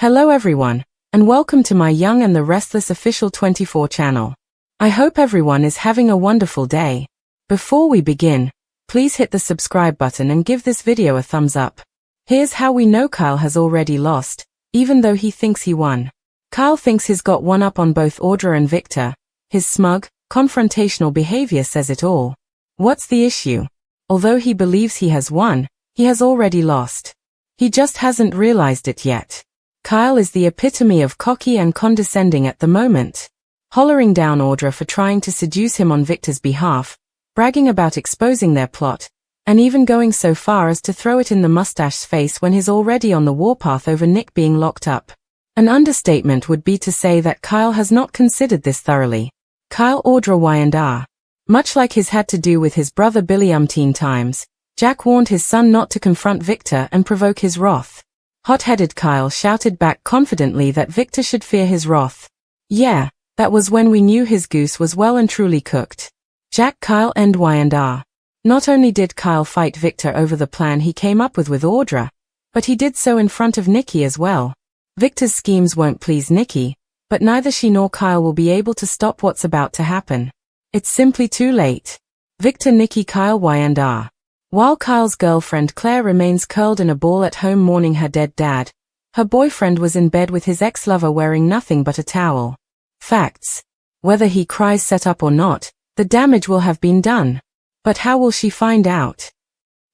Hello everyone, and welcome to my Young and the Restless official 24 channel. I hope everyone is having a wonderful day. Before we begin, please hit the subscribe button and give this video a thumbs up. Here's how we know Kyle has already lost, even though he thinks he won. Kyle thinks he's got one up on both Audra and Victor. His smug, confrontational behavior says it all. What's the issue? Although he believes he has won, he has already lost. He just hasn't realized it yet. Kyle is the epitome of cocky and condescending at the moment. Hollering down Audra for trying to seduce him on Victor's behalf, bragging about exposing their plot, and even going so far as to throw it in the mustache's face when he's already on the warpath over Nick being locked up. An understatement would be to say that Kyle has not considered this thoroughly. Kyle Audra Y&R. Much like he's had to do with his brother Billy umpteen times, Jack warned his son not to confront Victor and provoke his wrath. Hot-headed Kyle shouted back confidently that Victor should fear his wrath. Yeah, that was when we knew his goose was well and truly cooked. Jack Kyle and Y&R. Not only did Kyle fight Victor over the plan he came up with Audra, but he did so in front of Nikki as well. Victor's schemes won't please Nikki, but neither she nor Kyle will be able to stop what's about to happen. It's simply too late. Victor Nikki Kyle Y&R. While Kyle's girlfriend Claire remains curled in a ball at home mourning her dead dad, her boyfriend was in bed with his ex-lover wearing nothing but a towel. Facts. Whether he cries set up or not, the damage will have been done. But how will she find out?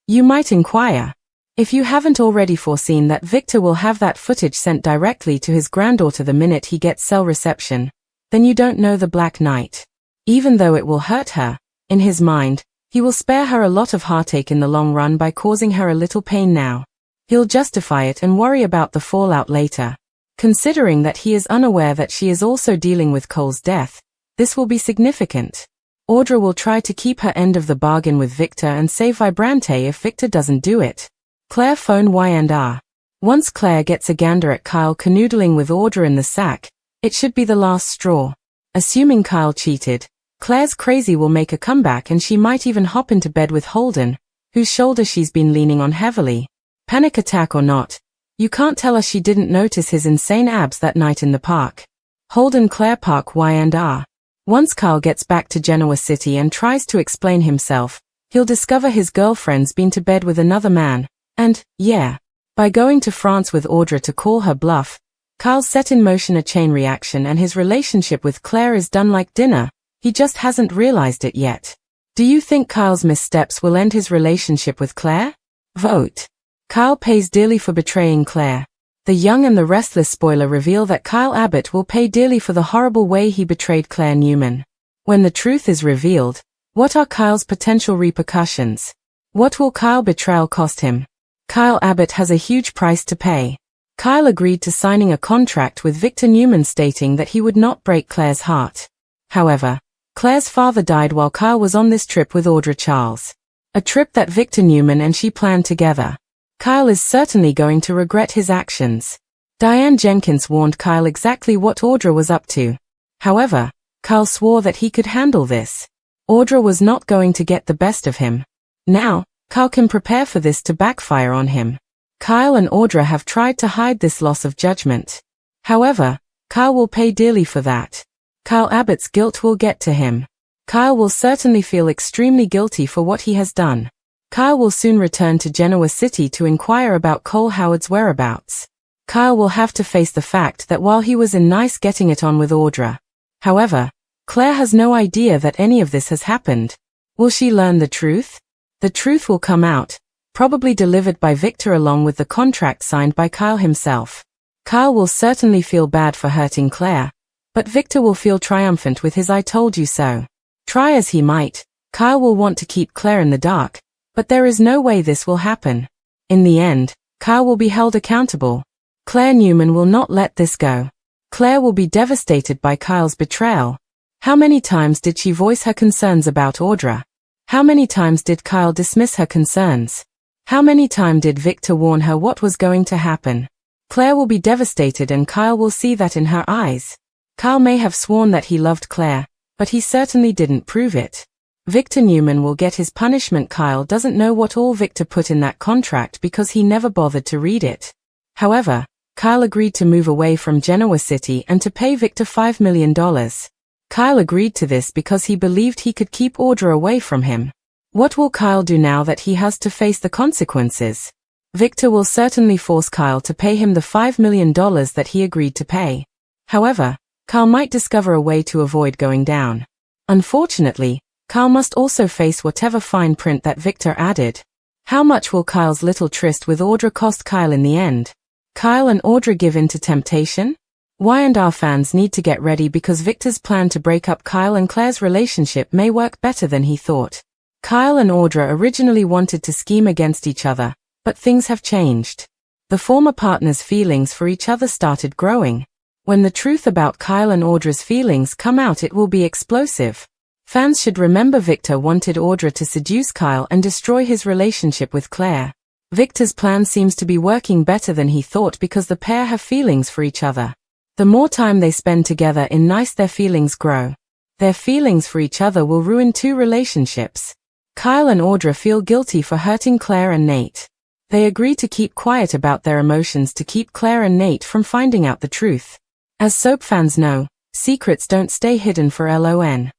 You might inquire. If you haven't already foreseen that Victor will have that footage sent directly to his granddaughter the minute he gets cell reception, then you don't know the Black Knight. Even though it will hurt her, in his mind, he will spare her a lot of heartache in the long run by causing her a little pain now. He'll justify it and worry about the fallout later. Considering that he is unaware that she is also dealing with Cole's death, this will be significant. Audra will try to keep her end of the bargain with Victor and save Vibrante if Victor doesn't do it. Claire phone Y&R. Once Claire gets a gander at Kyle canoodling with Audra in the sack, it should be the last straw. Assuming Kyle cheated, Claire's crazy will make a comeback and she might even hop into bed with Holden, whose shoulder she's been leaning on heavily. Panic attack or not, you can't tell us she didn't notice his insane abs that night in the park. Holden Claire Park Y&R. Once Kyle gets back to Genoa City and tries to explain himself, he'll discover his girlfriend's been to bed with another man, and, yeah, by going to France with Audra to call her bluff, Kyle's set in motion a chain reaction and his relationship with Claire is done like dinner. He just hasn't realized it yet. Do you think Kyle's missteps will end his relationship with Claire? Vote. Kyle pays dearly for betraying Claire. The Young and the Restless spoiler reveal that Kyle Abbott will pay dearly for the horrible way he betrayed Claire Newman. When the truth is revealed, what are Kyle's potential repercussions? What will Kyle's betrayal cost him? Kyle Abbott has a huge price to pay. Kyle agreed to signing a contract with Victor Newman stating that he would not break Claire's heart. However, Claire's father died while Kyle was on this trip with Audra Charles. A trip that Victor Newman and she planned together. Kyle is certainly going to regret his actions. Diane Jenkins warned Kyle exactly what Audra was up to. However, Kyle swore that he could handle this. Audra was not going to get the best of him. Now, Kyle can prepare for this to backfire on him. Kyle and Audra have tried to hide this loss of judgment. However, Kyle will pay dearly for that. Kyle Abbott's guilt will get to him. Kyle will certainly feel extremely guilty for what he has done. Kyle will soon return to Genoa City to inquire about Cole Howard's whereabouts. Kyle will have to face the fact that while he was in nice getting it on with Audra. However, Claire has no idea that any of this has happened. Will she learn the truth? The truth will come out, probably delivered by Victor along with the contract signed by Kyle himself. Kyle will certainly feel bad for hurting Claire. But Victor will feel triumphant with his I told you so. Try as he might, Kyle will want to keep Claire in the dark, but there is no way this will happen. In the end, Kyle will be held accountable. Claire Newman will not let this go. Claire will be devastated by Kyle's betrayal. How many times did she voice her concerns about Audra? How many times did Kyle dismiss her concerns? How many times did Victor warn her what was going to happen? Claire will be devastated and Kyle will see that in her eyes. Kyle may have sworn that he loved Claire, but he certainly didn't prove it. Victor Newman will get his punishment. Kyle doesn't know what all Victor put in that contract because he never bothered to read it. However, Kyle agreed to move away from Genoa City and to pay Victor $5 million. Kyle agreed to this because he believed he could keep Audra away from him. What will Kyle do now that he has to face the consequences? Victor will certainly force Kyle to pay him the $5 million that he agreed to pay. However, Kyle might discover a way to avoid going down. Unfortunately, Kyle must also face whatever fine print that Victor added. How much will Kyle's little tryst with Audra cost Kyle in the end? Kyle and Audra give in to temptation? Y&R fans need to get ready because Victor's plan to break up Kyle and Claire's relationship may work better than he thought. Kyle and Audra originally wanted to scheme against each other, but things have changed. The former partners' feelings for each other started growing. When the truth about Kyle and Audra's feelings come out, it will be explosive. Fans should remember Victor wanted Audra to seduce Kyle and destroy his relationship with Claire. Victor's plan seems to be working better than he thought because the pair have feelings for each other. The more time they spend together in Nice, their feelings grow. Their feelings for each other will ruin two relationships. Kyle and Audra feel guilty for hurting Claire and Nate. They agree to keep quiet about their emotions to keep Claire and Nate from finding out the truth. As soap fans know, secrets don't stay hidden for long.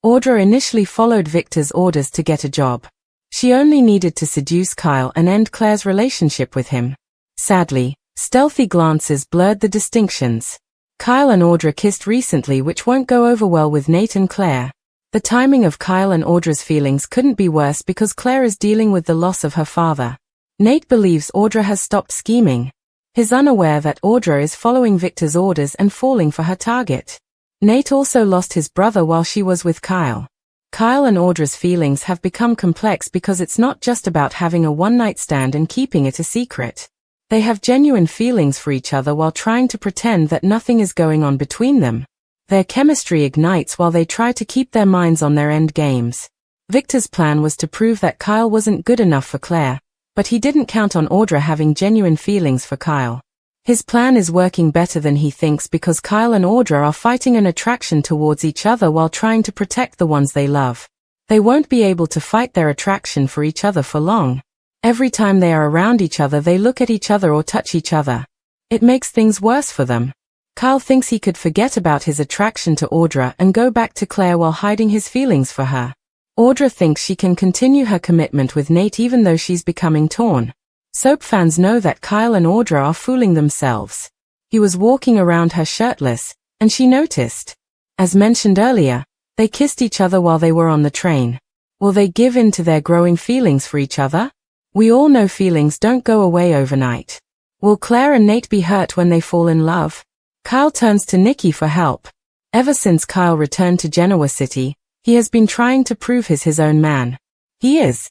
Audra initially followed Victor's orders to get a job. She only needed to seduce Kyle and end Claire's relationship with him. Sadly, stealthy glances blurred the distinctions. Kyle and Audra kissed recently, which won't go over well with Nate and Claire. The timing of Kyle and Audra's feelings couldn't be worse because Claire is dealing with the loss of her father. Nate believes Audra has stopped scheming. He's unaware that Audra is following Victor's orders and falling for her target. Nate also lost his brother while she was with Kyle. Kyle and Audra's feelings have become complex because it's not just about having a one-night stand and keeping it a secret. They have genuine feelings for each other while trying to pretend that nothing is going on between them. Their chemistry ignites while they try to keep their minds on their end games. Victor's plan was to prove that Kyle wasn't good enough for Claire, but he didn't count on Audra having genuine feelings for Kyle. His plan is working better than he thinks because Kyle and Audra are fighting an attraction towards each other while trying to protect the ones they love. They won't be able to fight their attraction for each other for long. Every time they are around each other, they look at each other or touch each other. It makes things worse for them. Kyle thinks he could forget about his attraction to Audra and go back to Claire while hiding his feelings for her. Audra thinks she can continue her commitment with Nate even though she's becoming torn. Soap fans know that Kyle and Audra are fooling themselves. He was walking around her shirtless, and she noticed. As mentioned earlier, they kissed each other while they were on the train. Will they give in to their growing feelings for each other? We all know feelings don't go away overnight. Will Claire and Nate be hurt when they fall in love? Kyle turns to Nikki for help. Ever since Kyle returned to Genoa City, he has been trying to prove he's his own man. He is.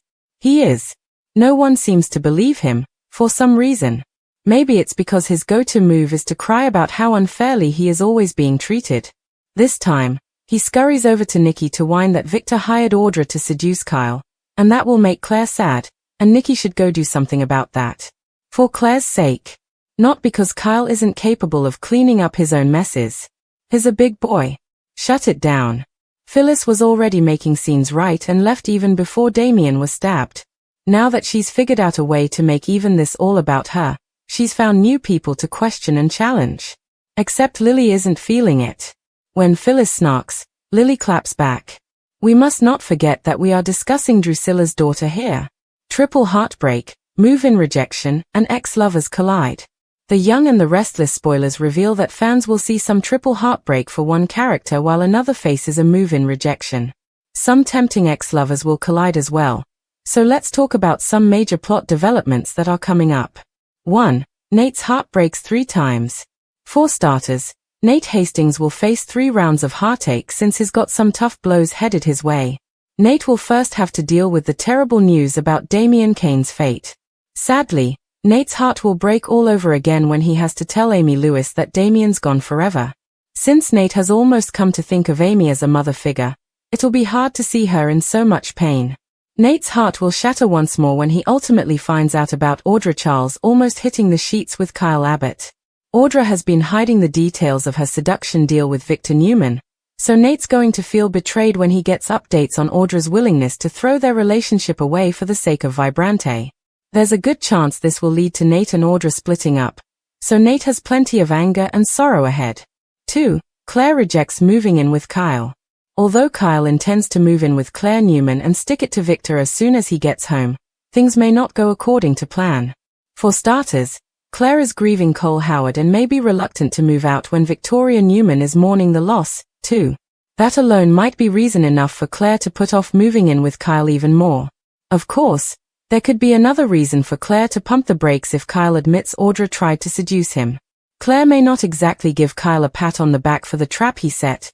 No one seems to believe him, for some reason. Maybe it's because his go-to move is to cry about how unfairly he is always being treated. This time, he scurries over to Nikki to whine that Victor hired Audra to seduce Kyle, and that will make Claire sad, and Nikki should go do something about that. For Claire's sake. Not because Kyle isn't capable of cleaning up his own messes. He's a big boy. Shut it down. Phyllis was already making scenes right and left even before Damien was stabbed. Now that she's figured out a way to make even this all about her, she's found new people to question and challenge. Except Lily isn't feeling it. When Phyllis snarks, Lily claps back. We must not forget that we are discussing Drusilla's daughter here. Triple heartbreak, move-in rejection, and ex-lovers collide. The Young and the Restless spoilers reveal that fans will see some triple heartbreak for one character while another faces a move-in rejection. Some tempting ex-lovers will collide as well. So let's talk about some major plot developments that are coming up. 1. Nate's heart breaks 3 times. For starters, Nate Hastings will face 3 rounds of heartache since he's got some tough blows headed his way. Nate will first have to deal with the terrible news about Damien Kane's fate. Sadly, Nate's heart will break all over again when he has to tell Amy Lewis that Damien's gone forever. Since Nate has almost come to think of Amy as a mother figure, it'll be hard to see her in so much pain. Nate's heart will shatter once more when he ultimately finds out about Audra Charles almost hitting the sheets with Kyle Abbott. Audra has been hiding the details of her seduction deal with Victor Newman, so Nate's going to feel betrayed when he gets updates on Audra's willingness to throw their relationship away for the sake of Vibrante. There's a good chance this will lead to Nate and Audra splitting up, So Nate has plenty of anger and sorrow ahead. 2. Claire rejects moving in with Kyle. Although Kyle intends to move in with Claire Newman and stick it to Victor as soon as he gets home, things may not go according to plan. For starters, Claire is grieving Cole Howard and may be reluctant to move out when Victoria Newman is mourning the loss, too. That alone might be reason enough for Claire to put off moving in with Kyle even more. Of course, there could be another reason for Claire to pump the brakes if Kyle admits Audra tried to seduce him. Claire may not exactly give Kyle a pat on the back for the trap he set,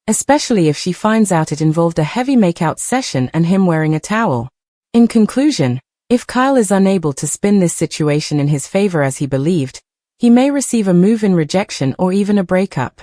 especially if she finds out it involved a heavy makeout session and him wearing a towel. In conclusion, if Kyle is unable to spin this situation in his favor as he believed, he may receive a move-in rejection or even a breakup.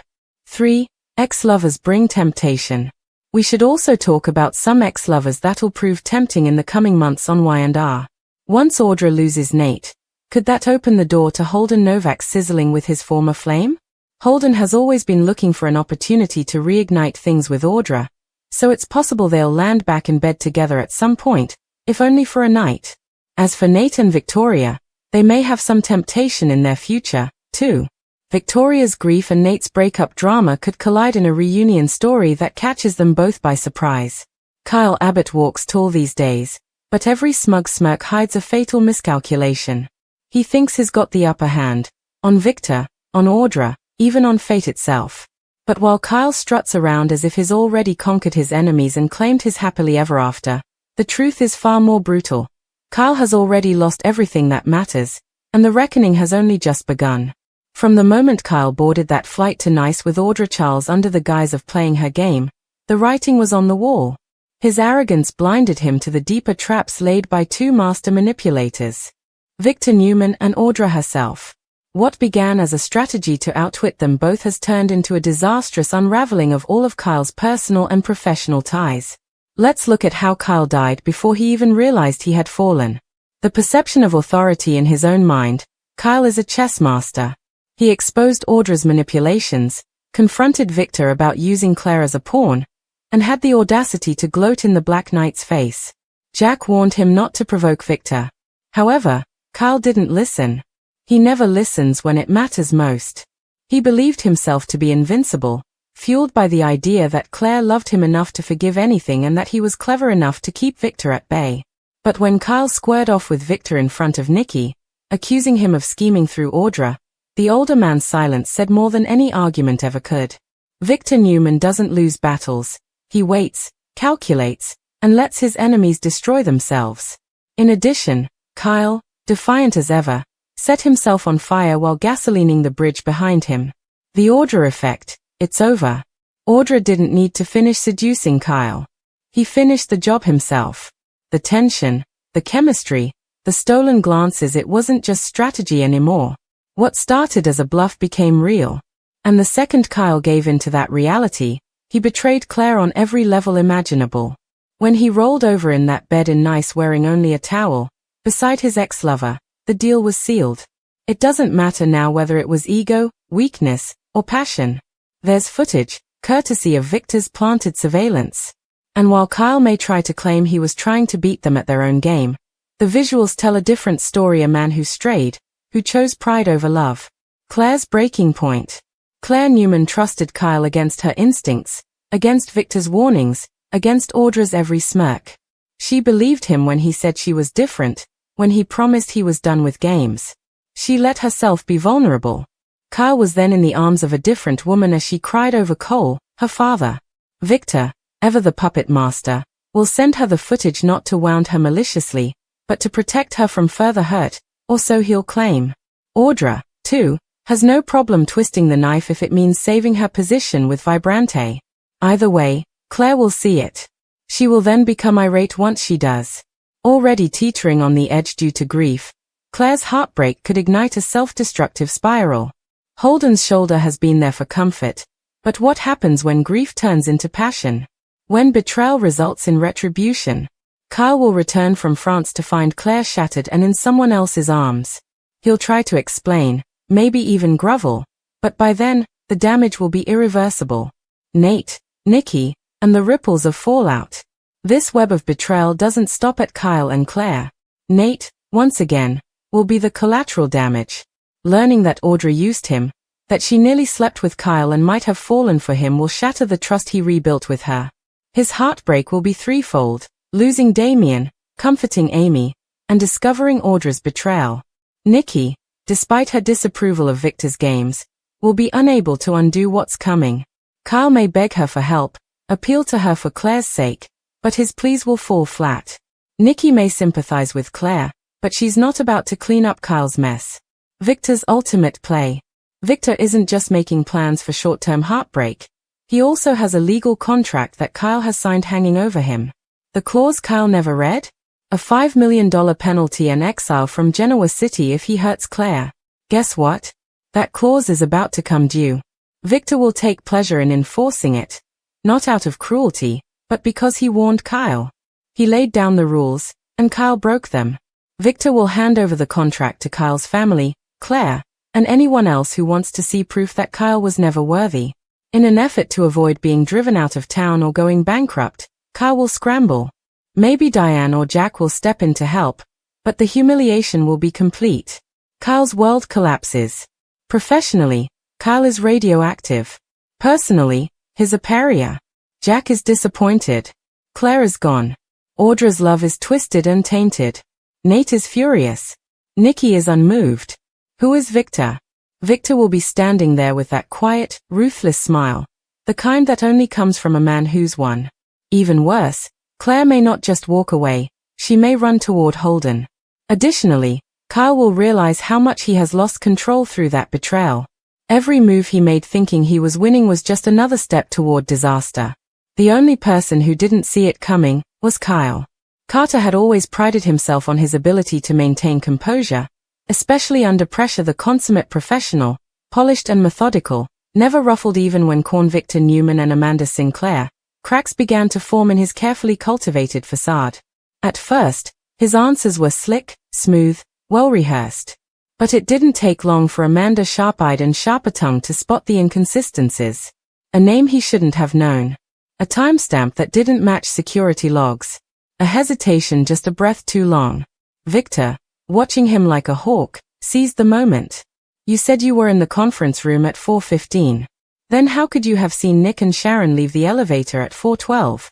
3. Ex-lovers bring temptation. We should also talk about some ex-lovers that'll prove tempting in the coming months on Y&R. Once Audra loses Nate, could that open the door to Holden Novak sizzling with his former flame? Holden has always been looking for an opportunity to reignite things with Audra, so it's possible they'll land back in bed together at some point, if only for a night. As for Nate and Victoria, they may have some temptation in their future, too. Victoria's grief and Nate's breakup drama could collide in a reunion story that catches them both by surprise. Kyle Abbott walks tall these days, but every smug smirk hides a fatal miscalculation. He thinks he's got the upper hand, on Victor, on Audra, even on fate itself. But while Kyle struts around as if he's already conquered his enemies and claimed his happily ever after, the truth is far more brutal. Kyle has already lost everything that matters, and the reckoning has only just begun. From the moment Kyle boarded that flight to Nice with Audra Charles under the guise of playing her game, the writing was on the wall. His arrogance blinded him to the deeper traps laid by two master manipulators, Victor Newman and Audra herself. What began as a strategy to outwit them both has turned into a disastrous unraveling of all of Kyle's personal and professional ties. Let's look at how Kyle died before he even realized he had fallen. The perception of authority in his own mind. Kyle is a chess master. He exposed Audra's manipulations, confronted Victor about using Claire as a pawn, and had the audacity to gloat in the Black Knight's face. Jack warned him not to provoke Victor. However, Kyle didn't listen. He never listens when it matters most. He believed himself to be invincible, fueled by the idea that Claire loved him enough to forgive anything and that he was clever enough to keep Victor at bay. But when Kyle squared off with Victor in front of Nikki, accusing him of scheming through Audra, the older man's silence said more than any argument ever could. Victor Newman doesn't lose battles. He waits, calculates, and lets his enemies destroy themselves. In addition, Kyle, defiant as ever, set himself on fire while gasolining the bridge behind him. The Audra effect. It's over. Audra didn't need to finish seducing Kyle. He finished the job himself. The tension, the chemistry, the stolen glances, it wasn't just strategy anymore. What started as a bluff became real. And the second Kyle gave in to that reality, he betrayed Claire on every level imaginable. When he rolled over in that bed in Nice wearing only a towel, beside his ex-lover, the deal was sealed. It doesn't matter now whether it was ego, weakness, or passion. There's footage, courtesy of Victor's planted surveillance. And while Kyle may try to claim he was trying to beat them at their own game, the visuals tell a different story: a man who strayed, who chose pride over love. Claire's breaking point. Claire Newman trusted Kyle against her instincts, against Victor's warnings, against Audra's every smirk. She believed him when he said she was different, when he promised he was done with games. She let herself be vulnerable. Kyle was then in the arms of a different woman as she cried over Cole, her father. Victor, ever the puppet master, will send her the footage not to wound her maliciously, but to protect her from further hurt, or so he'll claim. Audra, too, has no problem twisting the knife if it means saving her position with Vibrante. Either way, Claire will see it. She will then become irate once she does. Already teetering on the edge due to grief, Claire's heartbreak could ignite a self-destructive spiral. Holden's shoulder has been there for comfort, but what happens when grief turns into passion? When betrayal results in retribution? Kyle will return from France to find Claire shattered and in someone else's arms. He'll try to explain, maybe even grovel, but by then, the damage will be irreversible. Nate, Nikki, and the ripples of fallout. This web of betrayal doesn't stop at Kyle and Claire. Nate, once again, will be the collateral damage. Learning that Audrey used him, that she nearly slept with Kyle and might have fallen for him will shatter the trust he rebuilt with her. His heartbreak will be threefold: losing Damien, comforting Amy, and discovering Audrey's betrayal. Nikki, despite her disapproval of Victor's games, will be unable to undo what's coming. Kyle may beg her for help, appeal to her for Claire's sake, but his pleas will fall flat. Nikki may sympathize with Claire, but she's not about to clean up Kyle's mess. Victor's ultimate play. Victor isn't just making plans for short-term heartbreak. He also has a legal contract that Kyle has signed hanging over him. The clause Kyle never read? A $5 million penalty and exile from Genoa City if he hurts Claire. Guess what? That clause is about to come due. Victor will take pleasure in enforcing it. Not out of cruelty, but because he warned Kyle. He laid down the rules, and Kyle broke them. Victor will hand over the contract to Kyle's family, Claire, and anyone else who wants to see proof that Kyle was never worthy. In an effort to avoid being driven out of town or going bankrupt, Kyle will scramble. Maybe Diane or Jack will step in to help, but the humiliation will be complete. Kyle's world collapses. Professionally, Kyle is radioactive. Personally, he's a pariah. Jack is disappointed. Claire is gone. Audrey's love is twisted and tainted. Nate is furious. Nikki is unmoved. Who is Victor? Victor will be standing there with that quiet, ruthless smile, the kind that only comes from a man who's won. Even worse, Claire may not just walk away, she may run toward Holden. Additionally, Kyle will realize how much he has lost control through that betrayal. Every move he made thinking he was winning was just another step toward disaster. The only person who didn't see it coming was Kyle. Carter had always prided himself on his ability to maintain composure, especially under pressure. The consummate professional, polished and methodical, never ruffled even when Victor Newman and Amanda Sinclair. Cracks began to form in his carefully cultivated facade. At first, his answers were slick, smooth, well-rehearsed. But it didn't take long for Amanda, sharp-eyed and sharper-tongued, to spot the inconsistencies. A name he shouldn't have known. A timestamp that didn't match security logs. A hesitation just a breath too long. Victor, watching him like a hawk, seized the moment. You said you were in the conference room at 4:15. Then how could you have seen Nick and Sharon leave the elevator at 4:12?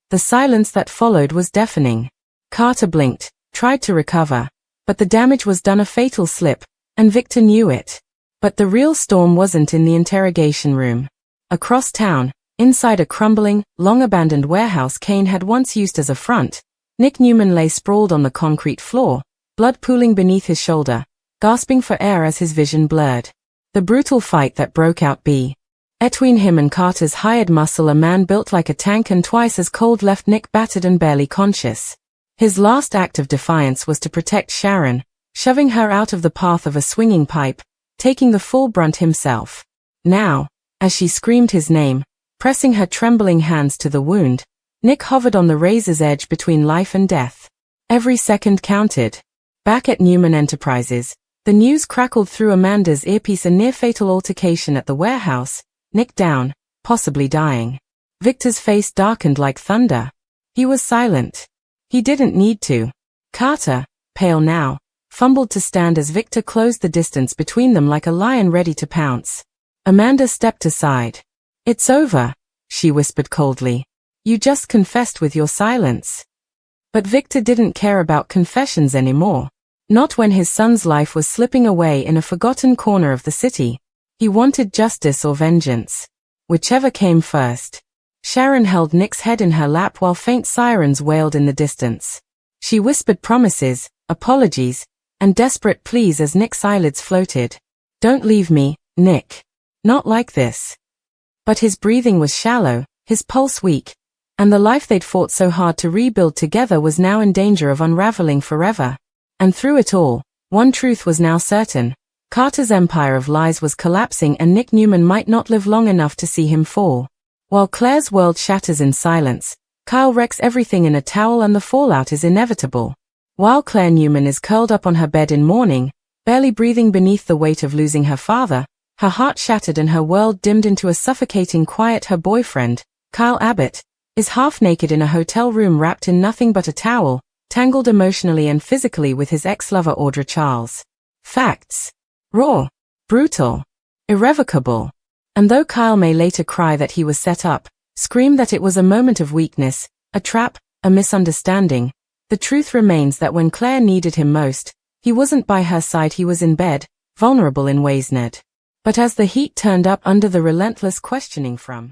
The silence that followed was deafening. Carter blinked, tried to recover, but the damage was done. A fatal slip, and Victor knew it. But the real storm wasn't in the interrogation room. Across town, inside a crumbling, long-abandoned warehouse Kane had once used as a front, Nick Newman lay sprawled on the concrete floor, blood pooling beneath his shoulder, gasping for air as his vision blurred. The brutal fight that broke out between him and Carter's hired muscle, a man built like a tank and twice as cold, left Nick battered and barely conscious. His last act of defiance was to protect Sharon, shoving her out of the path of a swinging pipe, taking the full brunt himself. Now, as she screamed his name, pressing her trembling hands to the wound, Nick hovered on the razor's edge between life and death. Every second counted. Back at Newman Enterprises, the news crackled through Amanda's earpiece: a near-fatal altercation at the warehouse, Nick down, possibly dying. Victor's face darkened like thunder. He was silent. He didn't need to. Carter, pale now, fumbled to stand as Victor closed the distance between them like a lion ready to pounce. Amanda stepped aside. "It's over," she whispered coldly. "You just confessed with your silence." But Victor didn't care about confessions anymore. Not when his son's life was slipping away in a forgotten corner of the city. He wanted justice or vengeance. Whichever came first. Sharon held Nick's head in her lap while faint sirens wailed in the distance. She whispered promises, apologies, and desperate pleas as Nick's eyelids floated. "Don't leave me, Nick. Not like this." But his breathing was shallow, his pulse weak, and the life they'd fought so hard to rebuild together was now in danger of unraveling forever. And through it all, one truth was now certain. Carter's empire of lies was collapsing, and Nick Newman might not live long enough to see him fall. While Claire's world shatters in silence, Kyle wrecks everything in a towel, and the fallout is inevitable. While Claire Newman is curled up on her bed in mourning, barely breathing beneath the weight of losing her father, her heart shattered and her world dimmed into a suffocating quiet, her boyfriend, Kyle Abbott, is half naked in a hotel room wrapped in nothing but a towel, tangled emotionally and physically with his ex-lover Audra Charles. Facts. Raw. Brutal. Irrevocable. And though Kyle may later cry that he was set up, scream that it was a moment of weakness, a trap, a misunderstanding, the truth remains that when Claire needed him most, he wasn't by her side, he was in bed, vulnerable in ways Ned. But as the heat turned up under the relentless questioning from